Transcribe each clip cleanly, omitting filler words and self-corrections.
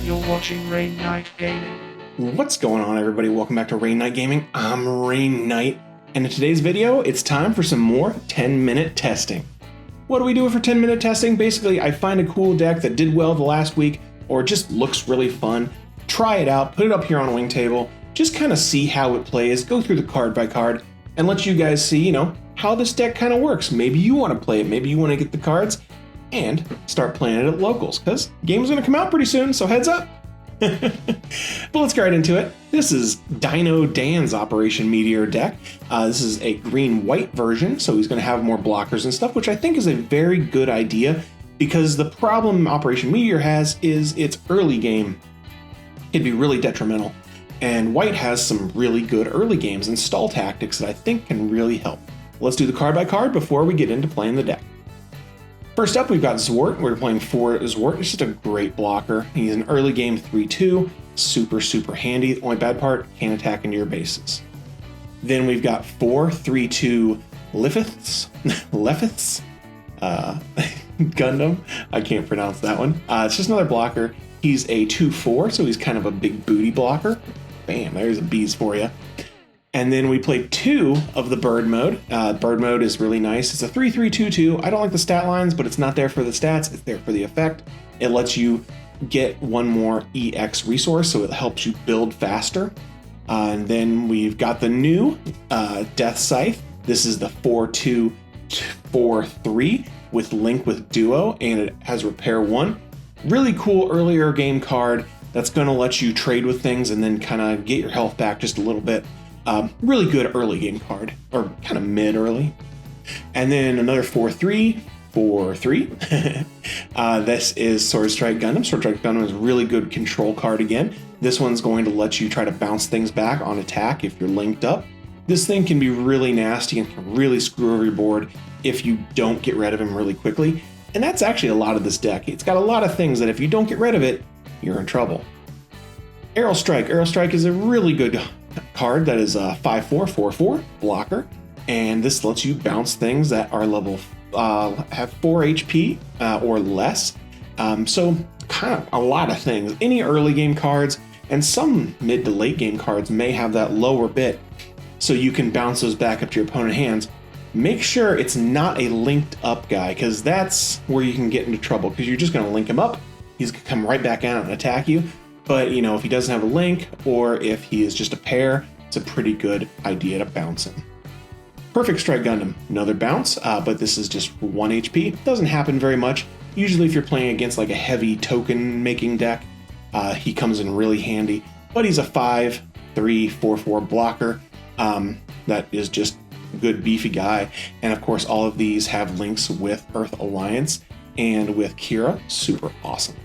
You're watching Rain Knight Gaming. What's going on, everybody? Welcome back to Rain Knight Gaming. I'm Rain Knight, and in today's video, it's time for some more 10-minute testing. What do we do for 10-minute testing? Basically, I find a cool deck that did well the last week, or just looks really fun, try it out, put it up here on WingTable, just kind of see how it plays, go through the card by card, and let you guys see, how this deck kind of works. Maybe you want to play it, maybe you want to get the cards, and start playing it at locals, because the game's going to come out pretty soon, so heads up. But let's get right into it. This is Dino Dan's Operation Meteor Deck. This is a green-white version, so he's going to have more blockers and stuff, which I think is a very good idea, because the problem Operation Meteor has is its early game can be really detrimental, and white has some really good early games and stall tactics that I think can really help. Let's do the card by card before we get into playing the deck. First up, we've got Zwart. We're playing for Zwart. It's just a great blocker. He's an early game 3-2, super handy. The only bad part, can't attack into your bases. Then we've got 4-3-2 Lefiths. Gundam. I can't pronounce that one. It's just another blocker. He's a 2-4, so he's kind of a big booty blocker. Bam, there's a bees for you. And then we played 2 of the bird mode. Bird mode is really nice. It's a 3-3-2-2. I don't like the stat lines, but it's not there for the stats. It's there for the effect. It lets you get one more EX resource, so it helps you build faster. And then we've got the new Death Scythe. This is the 4-2-4-3 with Link with Duo, and it has Repair 1. Really cool earlier game card that's going to let you trade with things and then kind of get your health back just a little bit. Really good early game card, or kind of mid early. And then another 4-3-4-3. This is Sword Strike Gundam. Sword Strike Gundam is a really good control card again. This one's going to let you try to bounce things back on attack if you're linked up. This thing can be really nasty and can really screw over your board if you don't get rid of him really quickly. And that's actually a lot of this deck. It's got a lot of things that if you don't get rid of it, you're in trouble. Arrow Strike. Arrow Strike is a really good card that is a 5-4-4-4 blocker, and this lets you bounce things that are level have 4 HP or less. So kind of a lot of things. Any early game cards and some mid to late game cards may have that lower bit, so you can bounce those back up to your opponent's hands. Make sure it's not a linked up guy, because that's where you can get into trouble, because you're just going to link him up. He's going to come right back out and attack you. But, if he doesn't have a link, or if he is just a pair, it's a pretty good idea to bounce him. Perfect Strike Gundam, another bounce, but this is just 1 HP. Doesn't happen very much. Usually if you're playing against like a heavy token-making deck, he comes in really handy. But he's a 5-3-4-4 blocker that is just a good beefy guy. And of course, all of these have links with Earth Alliance and with Kira. Super awesome.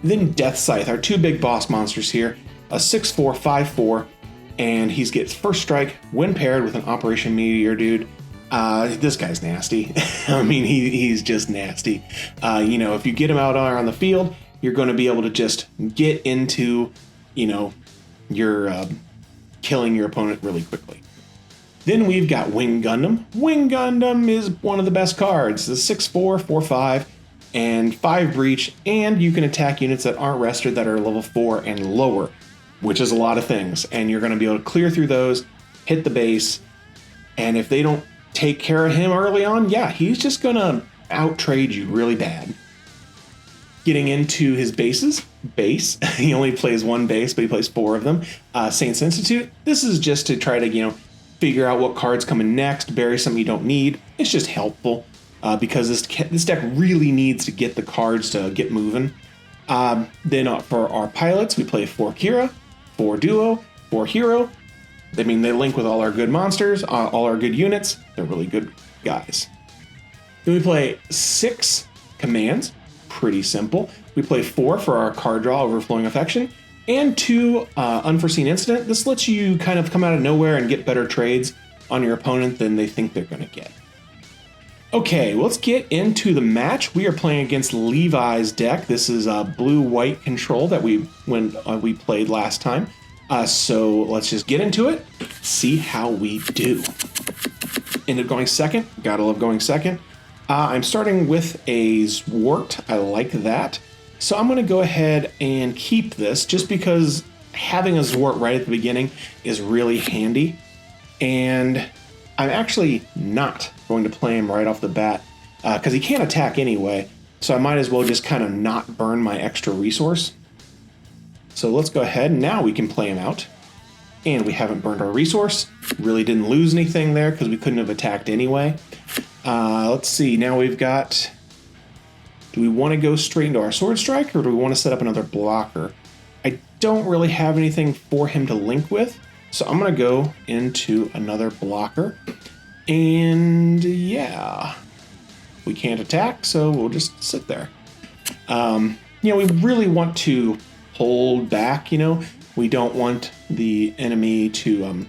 Then Death Scythe, our 2 big boss monsters here, a 6-4-5-4, and he gets first strike when paired with an Operation Meteor dude. This guy's nasty. I mean, he's just nasty. If you get him out on the field, you're going to be able to just get into, your killing your opponent really quickly. Then we've got Wing Gundam. Wing Gundam is one of the best cards. The 6-4-4-5. And 5 breach, and you can attack units that aren't rested that are level 4 and lower, which is a lot of things. And you're going to be able to clear through those, hit the base, and if they don't take care of him early on, yeah, he's just going to out-trade you really bad. Getting into his base, he only plays 1 base, but he plays 4 of them. Saints Institute, this is just to try to, figure out what card's coming next, bury something you don't need. It's just helpful. Because this deck really needs to get the cards to get moving. Then for our pilots, we play 4 Kira, 4 Duo, 4 Hero. They link with all our good monsters, all our good units. They're really good guys. Then we play 6 commands. Pretty simple. We play 4 for our card draw, Overflowing Affection, and 2 Unforeseen Incident. This lets you kind of come out of nowhere and get better trades on your opponent than they think they're going to get. Okay, let's get into the match. We are playing against Levi's deck. This is a blue-white control that we played last time. So let's just get into it, see how we do. Ended up going second. Gotta love going second. I'm starting with a Zwart. I like that. So I'm going to go ahead and keep this just because having a Zwart right at the beginning is really handy. And I'm actually not going to play him right off the bat because he can't attack anyway. So I might as well just kind of not burn my extra resource. So let's go ahead. Now we can play him out. And we haven't burned our resource. Really didn't lose anything there because we couldn't have attacked anyway. Let's see. Now we've got... Do we want to go straight into our Sword Strike, or do we want to set up another blocker? I don't really have anything for him to link with, so I'm going to go into another blocker. And yeah, we can't attack, so we'll just sit there. We really want to hold back, We don't want the enemy to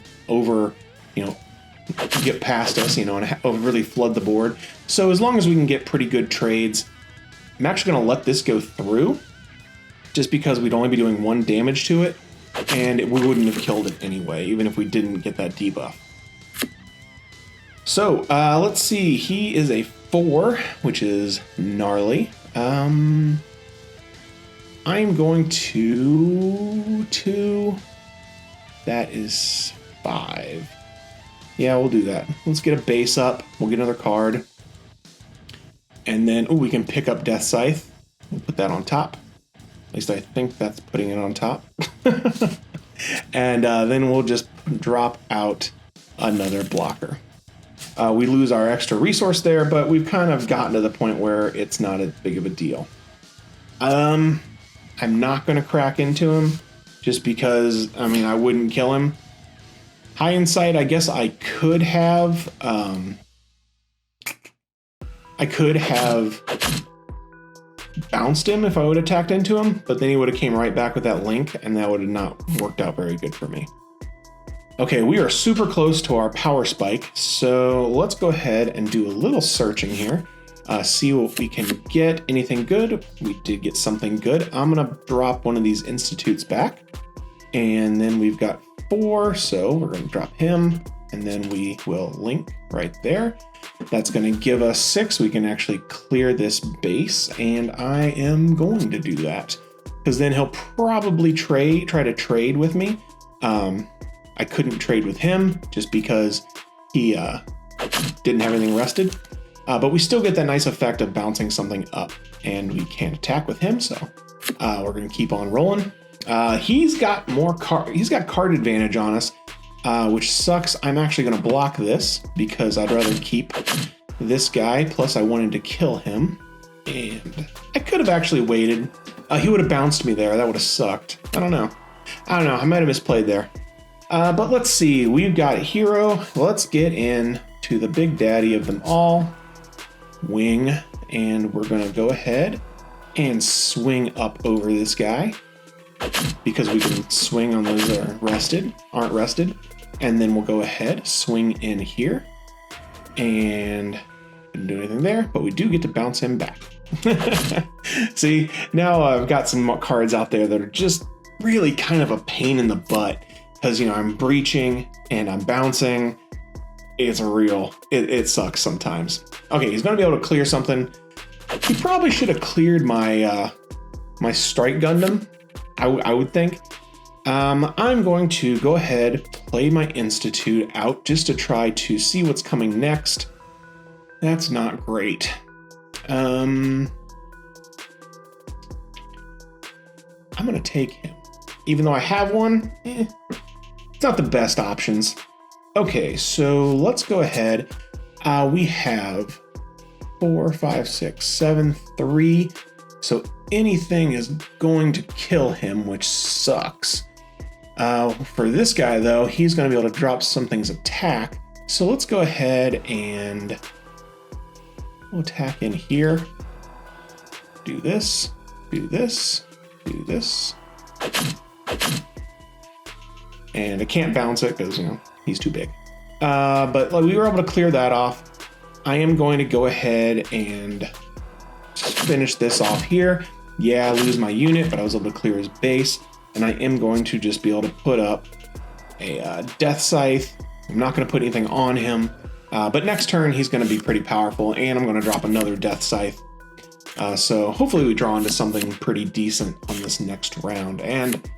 get past us, and really flood the board. So as long as we can get pretty good trades, I'm actually going to let this go through just because we'd only be doing 1 damage to it, and we wouldn't have killed it anyway, even if we didn't get that debuff. So let's see. He is a 4, which is gnarly. I'm going to 2. That is 5. Yeah, we'll do that. Let's get a base up. We'll get another card. And then, we can pick up Death Scythe. We'll put that on top. At least I think that's putting it on top. And then we'll just drop out another blocker. We lose our extra resource there, but we've kind of gotten to the point where it's not as big of a deal. I'm not going to crack into him just because, I wouldn't kill him. Hindsight, I guess I could have... bounced him if I would have attacked into him, but then he would have came right back with that link, and that would have not worked out very good for me. Okay, we are super close to our power spike, so let's go ahead and do a little searching here. See what we can get. Anything good? We did get something good. I'm gonna drop one of these institutes back, and then we've got 4, so we're gonna drop him, and then we will link right there. That's going to give us 6. We can actually clear this base, and I am going to do that because then he'll probably try to trade with me. I couldn't trade with him just because he didn't have anything rested, but we still get that nice effect of bouncing something up, and we can't attack with him, so we're going to keep on rolling. He's got card advantage on us. Which sucks. I'm actually going to block this because I'd rather keep this guy. Plus, I wanted to kill him. And I could have actually waited. He would have bounced me there. That would have sucked. I don't know. I might have misplayed there. But let's see. We've got a hero. Let's get in to the big daddy of them all, Wing. And we're going to go ahead and swing up over this guy, because we can swing on those that aren't rested. And then we'll go ahead, swing in here, and didn't do anything there, but we do get to bounce him back. See, now I've got some cards out there that are just really kind of a pain in the butt, because, I'm breaching and I'm bouncing. It sucks sometimes. Okay, he's going to be able to clear something. He probably should have cleared my my Strike Gundam, I would think. I'm going to go ahead, play my Institute out just to try to see what's coming next. That's not great. I'm going to take him. Even though I have one, it's not the best options. Okay, so let's go ahead. We have 4, 5, 6, 7, 3. So anything is going to kill him, which sucks. For this guy, though, he's going to be able to drop something's attack. So let's go ahead and we'll attack in here. Do this, do this, do this. And I can't bounce it because, he's too big. But we were able to clear that off. I am going to go ahead and finish this off here. Yeah, I lose my unit, but I was able to clear his base. And I am going to just be able to put up a Death Scythe. I'm not going to put anything on him. But next turn, he's going to be pretty powerful. And I'm going to drop another Death Scythe. So hopefully we draw into something pretty decent on this next round. And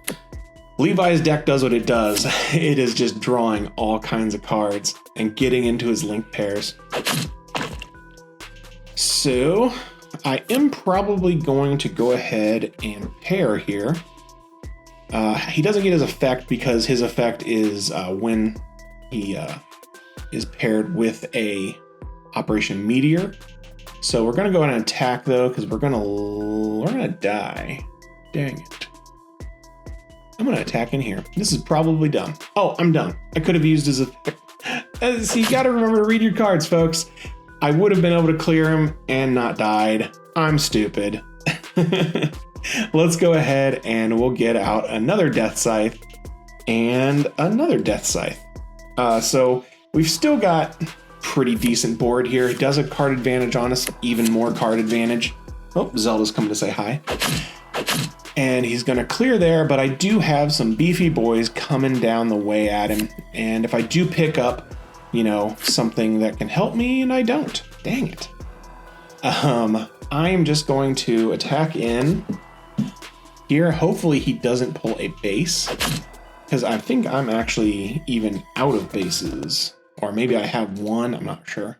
Levi's deck does what it does. It is just drawing all kinds of cards and getting into his link pairs. So I am probably going to go ahead and pair here. He doesn't get his effect because his effect is when he is paired with a Operation Meteor. So we're gonna go ahead and attack though, because we're gonna die. Dang it. I'm gonna attack in here. This is probably dumb. Oh, I'm done. I could have used his effect. So you gotta remember to read your cards, folks. I would have been able to clear him and not died. I'm stupid. Let's go ahead and we'll get out another Death Scythe and another Death Scythe. So we've still got pretty decent board here. He does have card advantage on us, even more card advantage. Oh, Zelda's coming to say hi. And he's gonna clear there, but I do have some beefy boys coming down the way at him. And if I do pick up, you know, something that can help me, and I don't. Dang it. I am just going to attack in here. Hopefully he doesn't pull a base, because I think I'm actually even out of bases. Or maybe I have one, I'm not sure.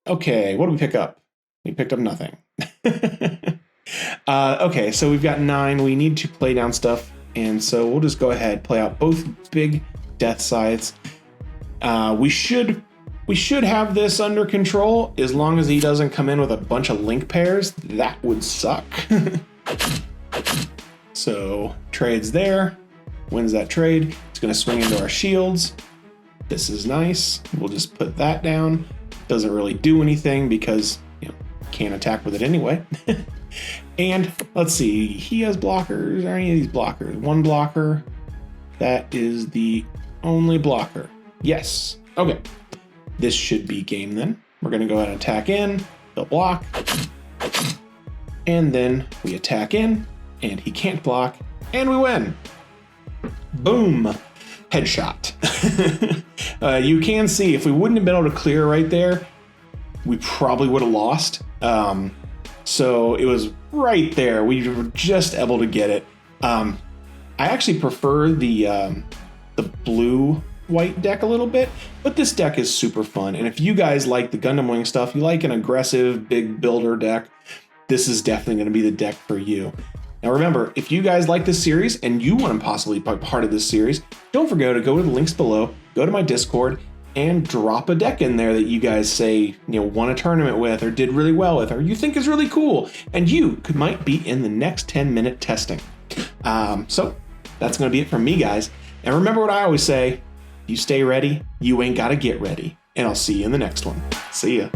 Okay, what do we pick up? We picked up nothing. Okay, so we've got 9. We need to play down stuff, and so we'll just go ahead, play out both big Death Scythes. We should have this under control as long as he doesn't come in with a bunch of link pairs. That would suck. So trades there, wins that trade. It's gonna swing into our shields. This is nice. We'll just put that down. Doesn't really do anything because, you know, can't attack with it anyway. And let's see, he has blockers. Are any of these blockers? One blocker. That is the only blocker. Yes. Okay. This should be game then. We're going to go ahead and attack in. He'll block. And then we attack in, and he can't block, and we win. Boom. Headshot. You can see if we wouldn't have been able to clear right there, we probably would have lost. So it was right there. We were just able to get it. I actually prefer the blue-white deck a little bit, but this deck is super fun. And if you guys like the Gundam Wing stuff, you like an aggressive, big builder deck, this is definitely going to be the deck for you. Now remember, if you guys like this series and you want to possibly be part of this series, don't forget to go to the links below, go to my Discord, and drop a deck in there that you guys say, you know, won a tournament with, or did really well with, or you think is really cool, and you might be in the next 10-minute testing. So that's going to be it from me, guys. And remember what I always say, you stay ready, you ain't got to get ready. And I'll see you in the next one. See ya.